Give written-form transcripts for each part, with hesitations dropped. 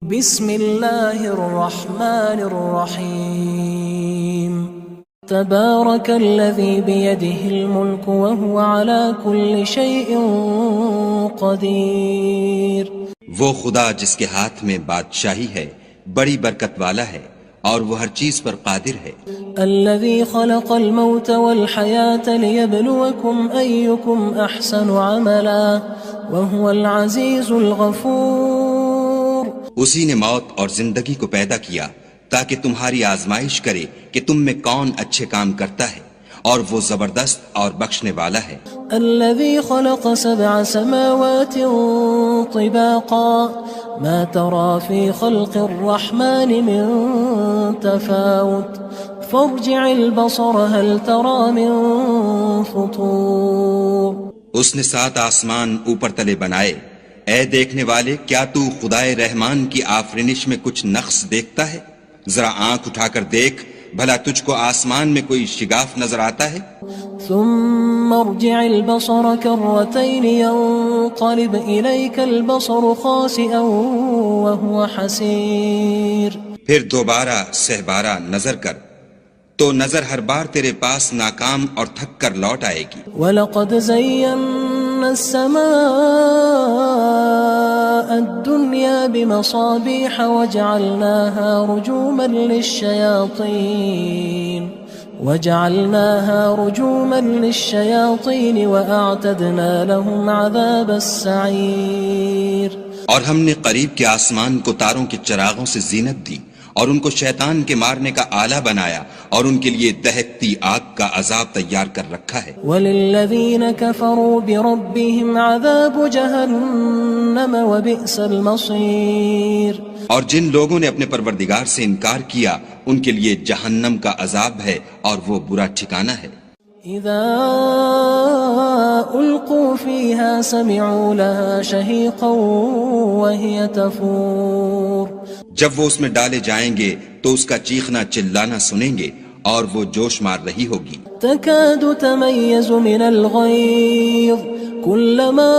بسم اللہ الرحمن الرحیم تبارک الذی بیدہ الملک وهو علی کل شیء قدیر۔ وہ خدا جس کے ہاتھ میں بادشاہی ہے بڑی برکت والا ہے اور وہ ہر چیز پر قادر ہے۔ الذی خلق الموت والحیاة لیبلوکم ایکم احسن عملا وهو العزیز الغفور۔ اسی نے موت اور زندگی کو پیدا کیا تاکہ تمہاری آزمائش کرے کہ تم میں کون اچھے کام کرتا ہے، اور وہ زبردست اور بخشنے والا ہے۔ الذي خلق 7 سماوات طباقا ما ترى في خلق الرحمن من تفاوت فارجع البصر هل ترى من فطور۔ اس نے 7 آسمان اوپر تلے بنائے، اے دیکھنے والے کیا تو خدائے رحمان کی آفرینش میں کچھ نقص دیکھتا ہے؟ ذرا آنکھ اٹھا کر دیکھ، بھلا تجھ کو آسمان میں کوئی شگاف نظر آتا ہے؟ ثم ارجع البصر كرتين ينقلب إليك البصر خاسئا وهو حسير۔ پھر دوبارہ سہبارہ نظر کر تو نظر ہر بار تیرے پاس ناکام اور تھک کر لوٹ آئے گی۔ وَلَقَدْ زَيَّنَّا السَّمَاءَ الدُّنْيَا بِمَصَابِيحَ وَجَعَلْنَاهَا رُجُومًا لِلشَّيَاطِينِ وَأَعْتَدْنَا لَهُمْ عَذَابَ السَّعِيرِ۔ اور ہم نے قریب کے آسمان کو تاروں کے چراغوں سے زینت دی اور ان کو شیطان کے مارنے کا آلہ بنایا، اور ان کے لیے دہکتی آگ کا عذاب تیار کر رکھا ہے۔ وَلِلَّذِينَ كَفَرُوا بِرَبِّهِمْ عَذَابُ جَهَنَّمَ وَبِئْسَ الْمَصِيرُ۔ اور جن لوگوں نے اپنے پروردگار سے انکار کیا ان کے لیے جہنم کا عذاب ہے اور وہ برا ٹھکانہ ہے۔ اذا القوا فيها سمعوا لها شهيقا وهي تفور۔ جب وہ اس میں ڈالے جائیں گے تو اس کا چیخنا چلانا سنیں گے اور وہ جوش مار رہی ہوگی۔ تكاد تميز من الغيظ كلما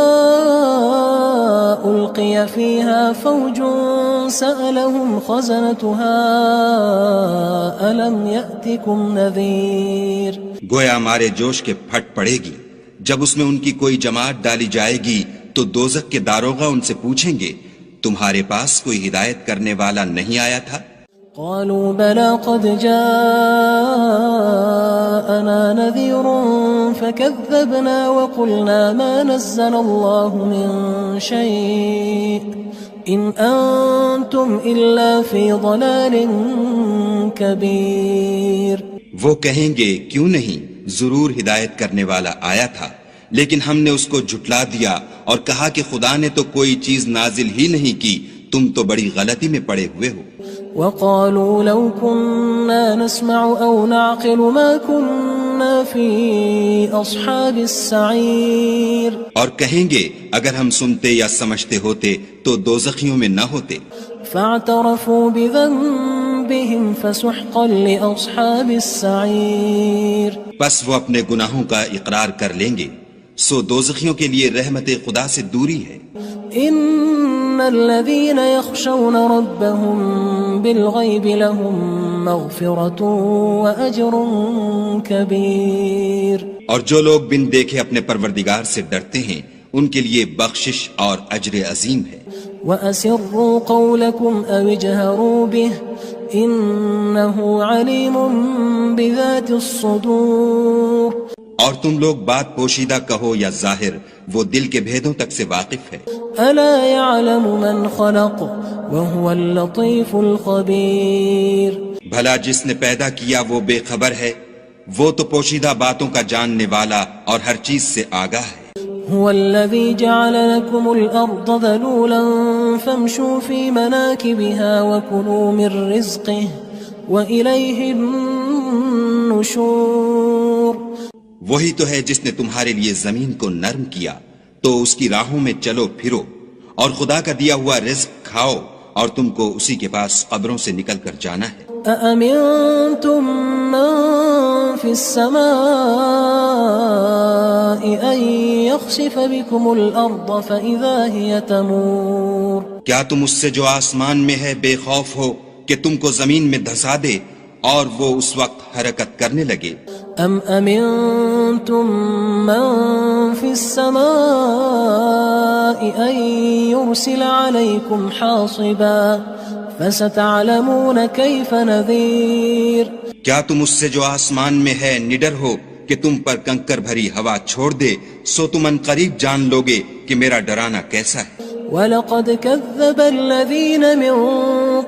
ألقي فيها فوج سألهم خزنتها ألم يأتكم نذير۔ گویا ہمارے جوش کے پھٹ پڑے گی جب اس میں ان کی کوئی جماعت ڈالی جائے گی تو دوزخ کے داروغہ ان سے پوچھیں گے تمہارے پاس کوئی ہدایت کرنے والا نہیں آیا تھا؟ قالوا بلى قد جاءنا نذير فكذبنا وقلنا ما نزل الله من شيء إن أنتم إلا في ضلال كبير۔ وہ کہیں گے کیوں نہیں، ضرور ہدایت کرنے والا آیا تھا، لیکن ہم نے اس کو جھٹلا دیا اور کہا کہ خدا نے تو کوئی چیز نازل ہی نہیں کی، تم تو بڑی غلطی میں پڑے ہوئے ہو۔ وقالوا لو كنا نسمع أو نعقل ما كنا في أصحاب السعير۔ اور کہیں گے اگر ہم سنتے یا سمجھتے ہوتے تو دوزخیوں میں نہ ہوتے۔ فاعترفوا بذنبهم فسحقا لأصحاب السعير۔ بس وہ اپنے گناہوں کا اقرار کر لیں گے، سو دوزخیوں کے لیے رحمت خدا سے دوری ہے۔ ان الذين يخشون ربهم بالغيب لهم مغفرة واجر كبير۔ اور جو لوگ بن دیکھے اپنے پروردگار سے ڈرتے ہیں ان کے لیے بخشش اور اجر عظیم ہے۔ وَأَسِرُّوا قَوْلَكُمْ أَوِ اجْهَرُوا بِهِ إِنَّهُ عَلِيمٌ بِذَاتِ الصُّدُورِ۔ اور تم لوگ بات پوشیدہ کہو یا ظاہر، وہ دل کے بھیدوں تک سے واقف ہے۔ أَلَا يَعْلَمُ مَنْ خَلَقَ وَهُوَ اللَّطِيفُ الْخَبِيرُ۔ بھلا جس نے پیدا کیا وہ بے خبر ہے، وہ تو پوشیدہ باتوں کا جاننے والا اور ہر چیز سے آگاہ ہے۔ هو الذي جعل لكم الأرض ذلولا فامشوا في مناكبها وكلوا من رزقه وإليه النشور۔ وہی تو ہے جس نے تمہارے لیے زمین کو نرم کیا تو اس کی راہوں میں چلو پھرو، اور خدا کا دیا ہوا رزق کھاؤ، اور تم کو اسی کے پاس قبروں سے نکل کر جانا ہے۔ أأمنتم من في السماء أن يخسف بكم الأرض فإذا هي تمور۔ کیا تم اس سے جو آسمان میں ہے بے خوف ہو کہ تم کو زمین میں دھسا دے اور وہ اس وقت حرکت کرنے لگے؟ ام امنتم من في السماء ان يرسل عليكم حاصبا فستعلمون كيف نذير کیا تم اس سے جو آسمان میں ہے نڈر ہو کہ تم پر کنکر بھری ہوا چھوڑ دے، سو تم ان قریب جان لوگے کہ میرا ڈرانا کیسا ہے۔ وَلَقَدْ كَذَّبَ الَّذِينَ مِن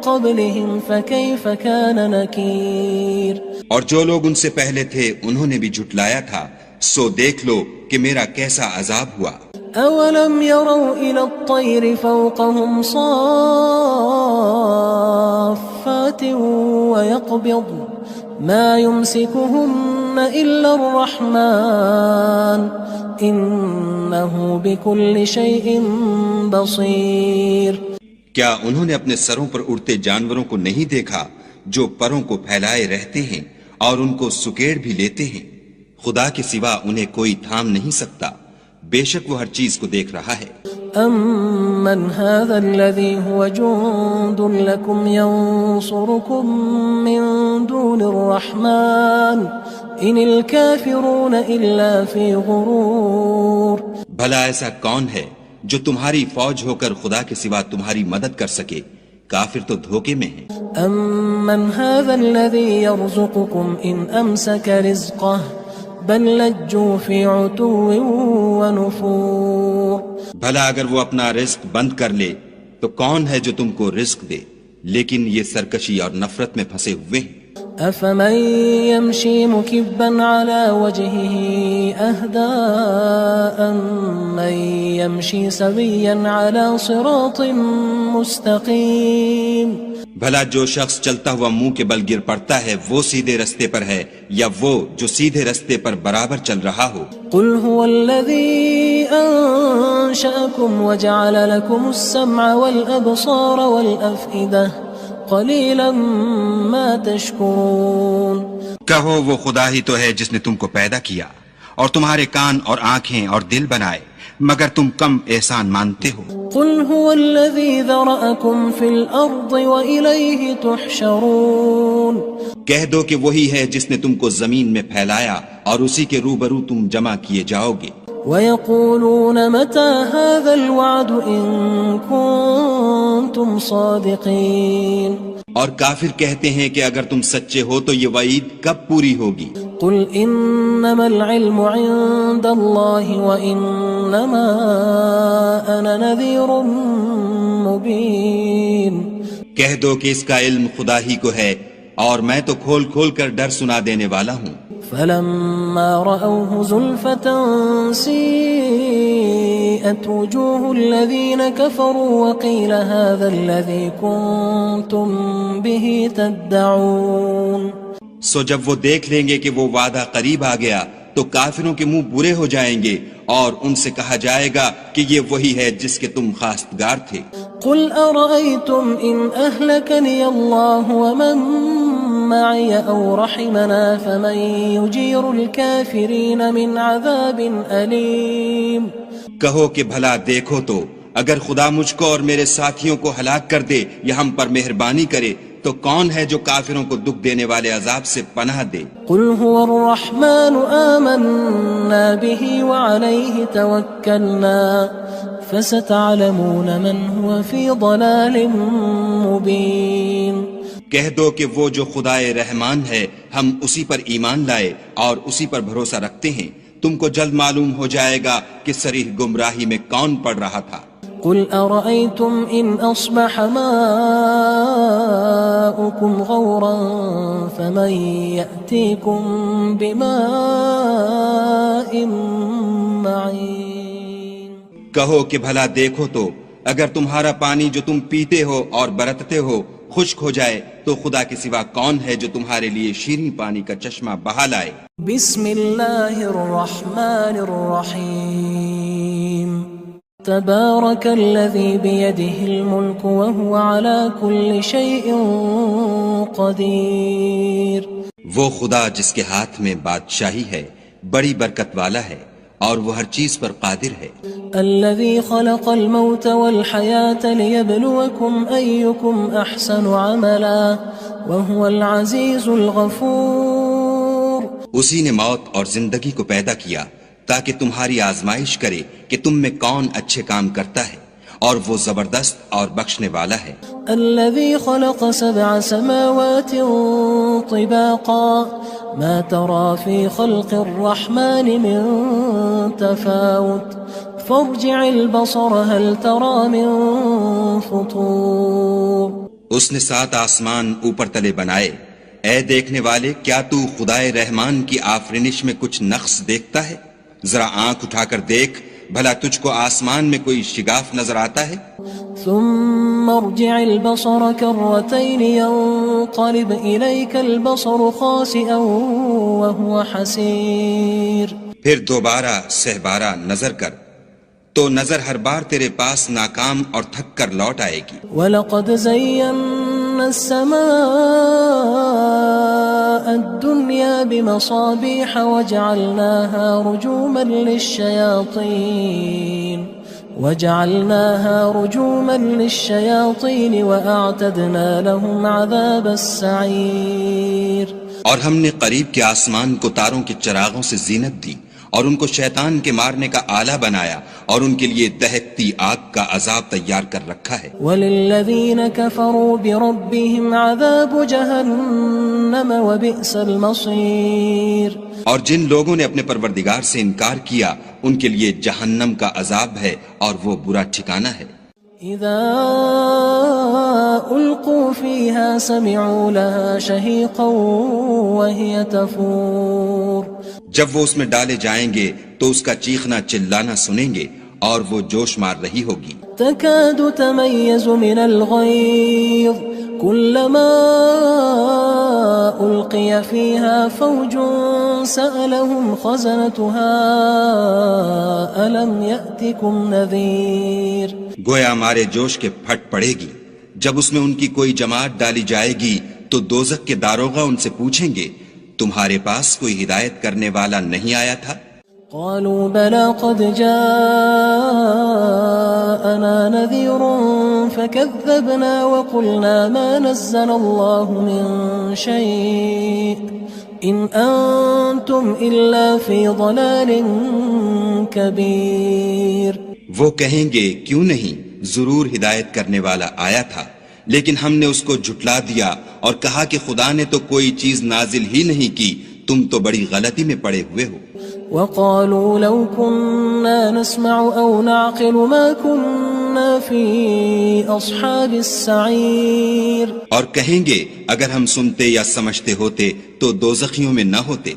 قَبْلِهِمْ فَكَيْفَ كَانَ نَكِيرٌ اور جو لوگ ان سے پہلے تھے انہوں نے بھی جھٹلایا تھا، سو دیکھ لو کہ میرا کیسا عذاب ہوا۔ أَوَلَمْ يَرَوْا إِلَى الطَّيْرِ فَوْقَهُمْ صَافَّاتٍ وَيَقْبِضْنَ مَا يُمْسِكُهُنَّ إِلَّا الرَّحْمَنُ إِنَّهُ بِكُلِّ شَيْءٍ بَصِيرٌ کیا انہوں نے اپنے سروں پر اڑتے جانوروں کو نہیں دیکھا جو پروں کو پھیلائے رہتے ہیں اور ان کو سکیڑ بھی لیتے ہیں؟ خدا کے سوا انہیں کوئی تھام نہیں سکتا، بے شک وہ ہر چیز کو دیکھ رہا ہے۔ أَمَّنْ هَذَا الَّذِي هُوَ جُندٌ لَكُمْ يَنصُرُكُم مِّن دُونِ الرَّحْمَنِ إِنِ الْكَافِرُونَ إِلَّا فِي غُرُورٍ بھلا ایسا کون ہے جو تمہاری فوج ہو کر خدا کے سوا تمہاری مدد کر سکے؟ کافر تو دھوکے میں ہیں۔ أَمَّنْ هَذَا الَّذِي يَرْزُقُكُمْ إِنْ أَمْسَكَ رِزْقَهُ بَلْ لَجُّوا فِي عُتُوٍّ وَنُفُورٍ بھلا اگر وہ اپنا رزق بند کر لے تو کون ہے جو تم کو رزق دے؟ لیکن یہ سرکشی اور نفرت میں پھنسے ہوئے ہیں۔ أَفَمَن يَمْشِي مُكِبًّا عَلَى وَجْهِهِ أَهْدَىٰ أَمَّن يَمْشِي سَوِيًّا عَلَى صِرَاطٍ مُّسْتَقِيمٍ بھلا جو شخص چلتا ہوا منہ کے بل گر پڑتا ہے وہ سیدھے رستے پر ہے یا وہ جو سیدھے رستے پر برابر چل رہا ہو؟ قُلْ هُوَ الَّذِي أَنشَأَكُمْ وَجَعَلَ لَكُمُ السَّمْعَ وَالْأَبْصَارَ وَالْأَفْئِدَةَ قَلِيلًا مَا تَشْكُرُونَ کہو وہ خدا ہی تو ہے جس نے تم کو پیدا کیا اور تمہارے کان اور آنکھیں اور دل بنائے، مگر تم کم احسان مانتے ہو۔ قُلْ هُوَ الَّذِي ذَرَأَكُمْ فِي الْأَرْضِ وَإِلَيْهِ تُحْشَرُونَ کہہ دو کہ وہی ہے جس نے تم کو زمین میں پھیلایا اور اسی کے روبرو تم جمع کیے جاؤ گے۔ وَيَقُولُونَ مَتَى هَذَا الْوَعْدُ إِن كُنتُمْ صَادِقِينَ اور کافر کہتے ہیں کہ اگر تم سچے ہو تو یہ وعید کب پوری ہوگی؟ قُلْ إِنَّمَا الْعِلْمُ عِندَ اللَّهِ وَإِنَّمَا أَنَا نَذِيرٌ مُّبِينٌ کہہ دو کہ اس کا علم خدا ہی کو ہے اور میں تو کھول کھول کر ڈر سنا دینے والا ہوں۔ فَلَمَّا رَأَوْهُ زُلْفَةً سِيئَتْ وُجُوهُ الَّذِينَ كَفَرُوا وَقِيلَ هَذَا الَّذِي كُنتُم بِهِ تَدَّعُونَ سو جب وہ دیکھ لیں گے کہ وہ وعدہ قریب آ گیا تو کافروں کے منہ برے ہو جائیں گے اور ان سے کہا جائے گا کہ یہ وہی ہے جس کے تم خواستگار تھے۔ قُلْ أَرَأَيْتُمْ إِنْ أَهْلَكَنِيَ اللَّهُ وَمَن مَّعِيَ أَوْ رَحِمَنَا فَمَن يُجِيرُ الْكَافِرِينَ مِنْ عَذَابٍ أَلِيمٍ کہو کہ بھلا دیکھو تو اگر خدا مجھ کو اور میرے ساتھیوں کو ہلاک کر دے یا ہم پر مہربانی کرے تو کون ہے جو کافروں کو دکھ دینے والے عذاب سے پناہ دے؟ قُلْ هُوَ الرَّحْمَنُ آمَنَّا بِهِ وَعَلَيْهِ تَوَكَّلْنَا فَسَتَعْلَمُونَ مَنْ هُوَ فِي ضَلَالٍ مُّبِينٍ کہہ دو کہ وہ جو خدائے رحمان ہے ہم اسی پر ایمان لائے اور اسی پر بھروسہ رکھتے ہیں، تم کو جلد معلوم ہو جائے گا کہ صریح گمراہی میں کون پڑ رہا تھا۔ قُلْ أَرَأَيْتُمْ إِنْ أَصْبَحَ مَاؤُكُمْ غَوْرًا فَمَن يَأْتِيكُم بِمَاءٍ مَّعِينٍ کہو کہ بھلا دیکھو تو اگر تمہارا پانی جو تم پیتے ہو اور برتتے ہو خشک ہو جائے تو خدا کے سوا کون ہے جو تمہارے لیے شیریں پانی کا چشمہ بہا لائے؟ بسم اللہ الرحمن الرحیم تبارک الذی بیدہ الملک وهو على كل شیء قدیر۔ وہ خدا جس کے ہاتھ میں بادشاہی ہے بڑی برکت والا ہے اور وہ ہر چیز پر قادر ہے. الذي خلق الموت والحياة ليبلوكم أيكم أحسن عملا وهو العزيز الغفور. اسی نے موت اور زندگی کو پیدا کیا تاکہ تمہاری آزمائش کرے کہ تم میں کون اچھے کام کرتا ہے، اور وہ زبردست اور بخشنے والا ہے. الذي خلق 7 سماوات طباقا ما ترى في خلق الرحمن من تفاوت فارجع البصر هل ترى من فطور. اس نے 7 آسمان اوپر تلے بنائے. اے دیکھنے والے، کیا تو خدائے رحمان کی آفرینش میں کچھ نقص دیکھتا ہے؟ ذرا آنکھ اٹھا کر دیکھ، بھلا تجھ کو آسمان میں کوئی شگاف نظر آتا ہے؟ ثم ارجع البصر كرتين ينقلب إليك البصر خاسئا وهو حسير. پھر دوبارہ سہبارہ نظر کر تو نظر ہر بار تیرے پاس ناکام اور تھک کر لوٹ آئے گی. وَلَقَدْ زَيَّنَّا السَّمَاءَ الدُّنْيَا بِمَصَابِيحَ وَجَعَلْنَاهَا رُجُومًا لِلشَّيَاطِينِ وَأَعْتَدْنَا لَهُمْ عَذَابَ السَّعِيرِ. اور ہم نے قریب کے آسمان کو تاروں کے چراغوں سے زینت دی اور ان کو شیطان کے مارنے کا آلہ بنایا اور ان کے لیے دہکتی آگ کا عذاب تیار کر رکھا ہے. وَلِلَّذِينَ كَفَرُوا بِرَبِّهِمْ عَذَابُ جَهَنَّمَ وَبِئْسَ الْمَصِيرُ. اور جن لوگوں نے اپنے پروردگار سے انکار کیا ان کے لیے جہنم کا عذاب ہے اور وہ برا ٹھکانہ ہے. اذا القوا فيها سمعوا لها شهيقا وهي تفور. جب وہ اس میں ڈالے جائیں گے تو اس کا چیخنا چلانا سنیں گے اور وہ جوش مار رہی ہوگی. تكاد تميز من الغيظ كلما ألقي فيها فوج سألهم خزنتها ألم يأتكم نذير. گویا ہمارے جوش کے پھٹ پڑے گی. جب اس میں ان کی کوئی جماعت ڈالی جائے گی تو دوزخ کے داروغہ ان سے پوچھیں گے تمہارے پاس کوئی ہدایت کرنے والا نہیں آیا تھا؟ قالوا بلى قد جاءنا نذير فكذبنا وقلنا ما نزل الله من شيء إن أنتم إلا في ضلال كبير. وہ کہیں گے کیوں نہیں، ضرور ہدایت کرنے والا آیا تھا، لیکن ہم نے اس کو جھٹلا دیا اور کہا کہ خدا نے تو کوئی چیز نازل ہی نہیں کی، تم تو بڑی غلطی میں پڑے ہوئے ہو. وقالوا لو كنا نسمع أو نعقل ما كنا في أصحاب السعير. اور کہیں گے اگر ہم سنتے یا سمجھتے ہوتے تو دوزخیوں میں نہ ہوتے.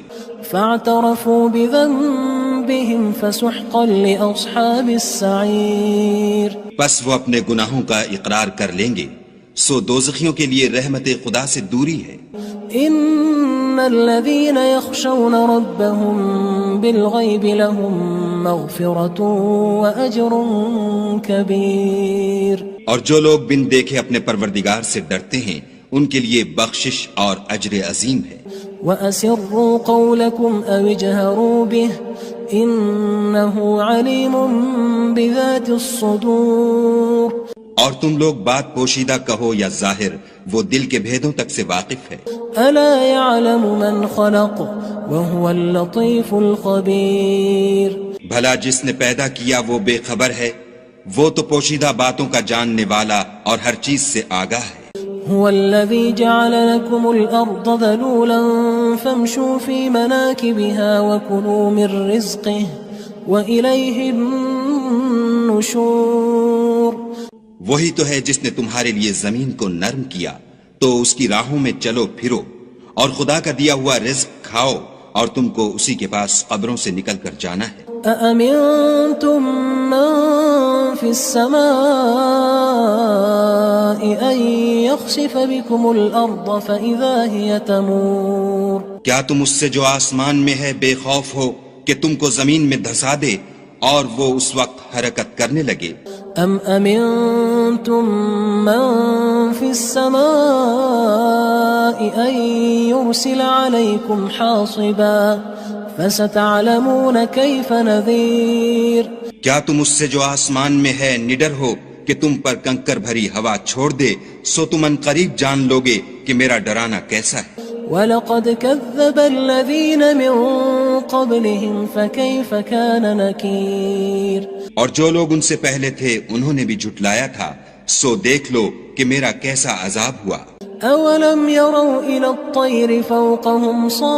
فاعترفوا بذنبهم فسحقا لأصحاب السعير. پس وہ اپنے گناہوں کا اقرار کر لیں گے، سو دوزخیوں کے لیے رحمت خدا سے دوری ہے. ان الذين يخشون ربهم بالغيب لهم مغفرة واجر كبير. اور جو لوگ بن دیکھے اپنے پروردگار سے ڈرتے ہیں ان کے لیے بخشش اور اجر عظیم ہے. وَأَسِرُّوا قَوْلَكُمْ أَوِ اجْهَرُوا بِهِ إِنَّهُ عَلِيمٌ بِذَاتِ الصُّدُورِ. اور تم لوگ بات پوشیدہ کہو یا ظاہر، وہ دل کے بھیدوں تک سے واقف ہے. أَلَا يَعْلَمُ مَنْ خَلَقَ وَهُوَ اللَّطِيفُ الْخَبِيرُ. بھلا جس نے پیدا کیا وہ بے خبر ہے، وہ تو پوشیدہ باتوں کا جاننے والا اور ہر چیز سے آگاہ ہے. هو الذي جعل لكم الأرض ذلولا فامشوا في مناكبها وكلوا من رزقه وإليه النشور. وہی تو ہے جس نے تمہارے لیے زمین کو نرم کیا تو اس کی راہوں میں چلو پھرو اور خدا کا دیا ہوا رزق کھاؤ اور تم کو اسی کے پاس قبروں سے نکل کر جانا ہے. أأمنتم من في السماء أن يخسف بكم الأرض فإذا هي تمور. کیا تم اس سے جو آسمان میں ہے بے خوف ہو کہ تم کو زمین میں دھسا دے اور وہ اس وقت حرکت کرنے لگے؟ أم أمنتم من في السماء أن يرسل عليكم حاصبا فستعلمون كيف نذير کیا تم اس سے جو آسمان میں ہے نڈر ہو کہ تم پر کنکر بھری ہوا چھوڑ دے، سو تم ان قریب جان لوگے کہ میرا ڈرانا کیسا ہے۔ وَلَقَدْ كَذَّبَ الَّذِينَ مِن قَبْلِهِمْ فَكَيْفَ كَانَ نَكِيرٌ اور جو لوگ ان سے پہلے تھے انہوں نے بھی جھٹلایا تھا، سو دیکھ لو کہ میرا کیسا عذاب ہوا۔ أَوَلَمْ يَرَوْا إِلَى الطَّيْرِ فَوْقَهُمْ صَافَّاتٍ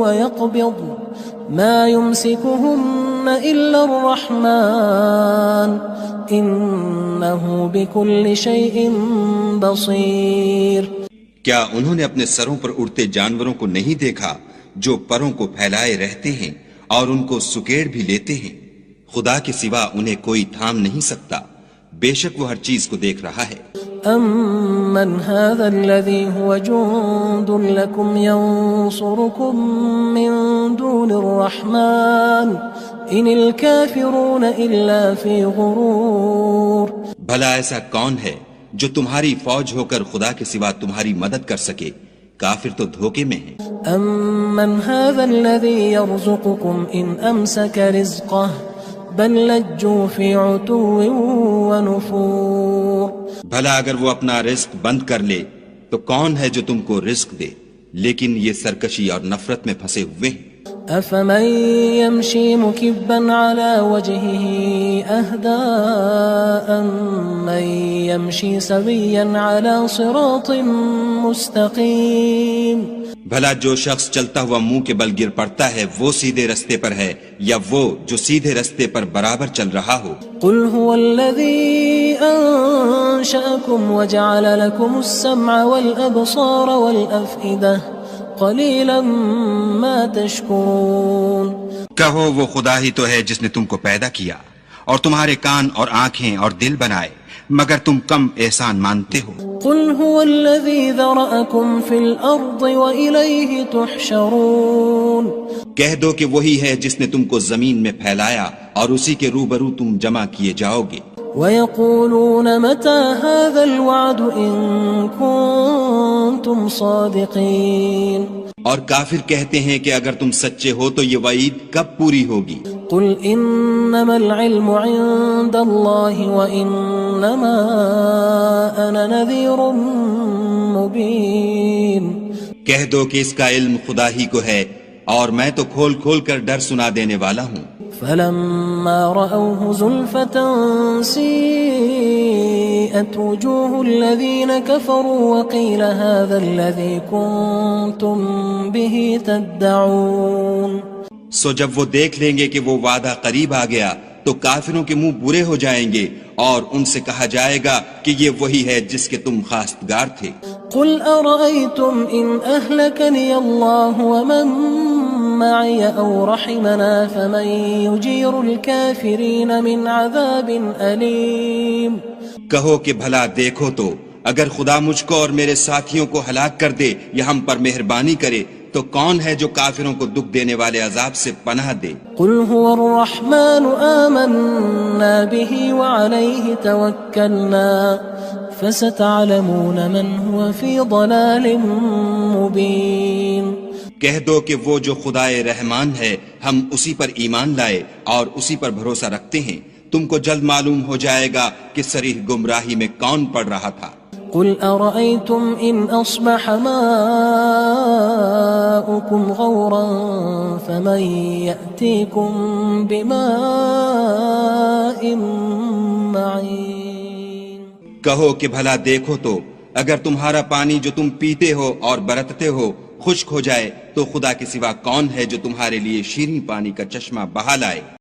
وَيَقْبِضْنَ مَا يُمْسِكُهُنَّ إِلَّا الرَّحْمَنُ إِنَّهُ بِكُلِّ شَيْءٍ بَصِيرٌ کیا انہوں نے اپنے سروں پر اڑتے جانوروں کو نہیں دیکھا جو پروں کو پھیلائے رہتے ہیں اور ان کو سکیڑ بھی لیتے ہیں؟ خدا کے سوا انہیں کوئی تھام نہیں سکتا، بے شک وہ ہر چیز کو دیکھ رہا ہے۔ أَمَّنْ هَذَا الَّذِي هُوَ جُندٌ لَكُمْ يَنصُرُكُم مِّن دُونِ الرَّحْمَنِ إِنِ الْكَافِرُونَ إِلَّا فِي غُرُورٍ بھلا ایسا کون ہے جو تمہاری فوج ہو کر خدا کے سوا تمہاری مدد کر سکے؟ کافر تو دھوکے میں ہیں۔ أَمَّنْ هَذَا الَّذِي يَرْزُقُكُمْ إِنْ أَمْسَكَ رِزْقَهُ بَل لَجُّوا فِي عُتُوٍّ وَنُفُورٍ بھلا اگر وہ اپنا رزق بند کر لے تو کون ہے جو تم کو رزق دے؟ لیکن یہ سرکشی اور نفرت میں پھنسے ہوئے ہیں۔ أَفَمَن يَمْشِي مُكِبًّا عَلَى وَجْهِهِ أَهْدَىٰ أَمَّن يَمْشِي سَوِيًّا عَلَى صِرَاطٍ مُّسْتَقِيمٍ بھلا جو شخص چلتا ہوا منہ کے بل گر پڑتا ہے وہ سیدھے رستے پر ہے یا وہ جو سیدھے رستے پر برابر چل رہا ہو؟ قُلْ هُوَ الَّذِي أَنشَأَكُمْ وَجَعَلَ لَكُمُ السَّمْعَ وَالْأَبْصَارَ وَالْأَفْئِدَةَ قَلِيلًا مَا تَشْكُرُونَ کہو وہ خدا ہی تو ہے جس نے تم کو پیدا کیا اور تمہارے کان اور آنکھیں اور دل بنائے، مگر تم کم احسان مانتے ہو۔ قُلْ هُوَ الَّذِي ذَرَأَكُمْ فِي الْأَرْضِ وَإِلَيْهِ تُحْشَرُونَ کہہ دو کہ وہی ہے جس نے تم کو زمین میں پھیلایا اور اسی کے روبرو تم جمع کیے جاؤ گے۔ وَيَقُولُونَ مَتَى هَذَا الْوَعْدُ إِن كُنتُمْ صَادِقِينَ اور کافر کہتے ہیں کہ اگر تم سچے ہو تو یہ وعید کب پوری ہوگی؟ قُلْ إِنَّمَا الْعِلْمُ عِندَ اللَّهِ وَإِنَّمَا أَنَا نَذِيرٌ مُّبِينٌ کہہ دو کہ اس کا علم خدا ہی کو ہے اور میں تو کھول کھول کر ڈر سنا دینے والا ہوں۔ فَلَمَّا رَأَوْهُ زُلْفَةً سِيئَتْ وُجُوهُ الَّذِينَ كَفَرُوا وَقِيلَ هَذَا الَّذِي كُنتُم بِهِ تَدَّعُونَ سو جب وہ دیکھ لیں گے کہ وہ وعدہ قریب آ گیا تو کافروں کے منہ برے ہو جائیں گے اور ان سے کہا جائے گا کہ یہ وہی ہے جس کے تم خواستگار تھے۔ قُلْ أَرَأَيْتُمْ إِنْ أَهْلَكَنِيَ اللَّهُ وَمَن مَّعِيَ أَوْ رَحِمَنَا فَمَن يُجِيرُ الْكَافِرِينَ مِنْ عَذَابٍ أَلِيمٍ کہو کہ بھلا دیکھو تو اگر خدا مجھ کو اور میرے ساتھیوں کو ہلاک کر دے یا ہم پر مہربانی کرے تو کون ہے جو کافروں کو دکھ دینے والے عذاب سے پناہ دے؟ قُلْ هُوَ الرَّحْمَنُ آمَنَّا بِهِ وَعَلَيْهِ تَوَكَّلْنَا فَسَتَعْلَمُونَ مَنْ هُوَ فِي ضَلَالٍ مُّبِينٍ کہہ دو کہ وہ جو خدائے رحمان ہے ہم اسی پر ایمان لائے اور اسی پر بھروسہ رکھتے ہیں، تم کو جلد معلوم ہو جائے گا کہ صریح گمراہی میں کون پڑ رہا تھا۔ قُلْ أَرَأَيْتُمْ إِنْ أَصْبَحَ مَاؤُكُمْ غَوْرًا فَمَن يَأْتِيكُم بِمَاءٍ مَّعِينٍ کہو کہ بھلا دیکھو تو اگر تمہارا پانی جو تم پیتے ہو اور برتتے ہو خشک ہو جائے تو خدا کے سوا کون ہے جو تمہارے لیے شیریں پانی کا چشمہ بہا لائے؟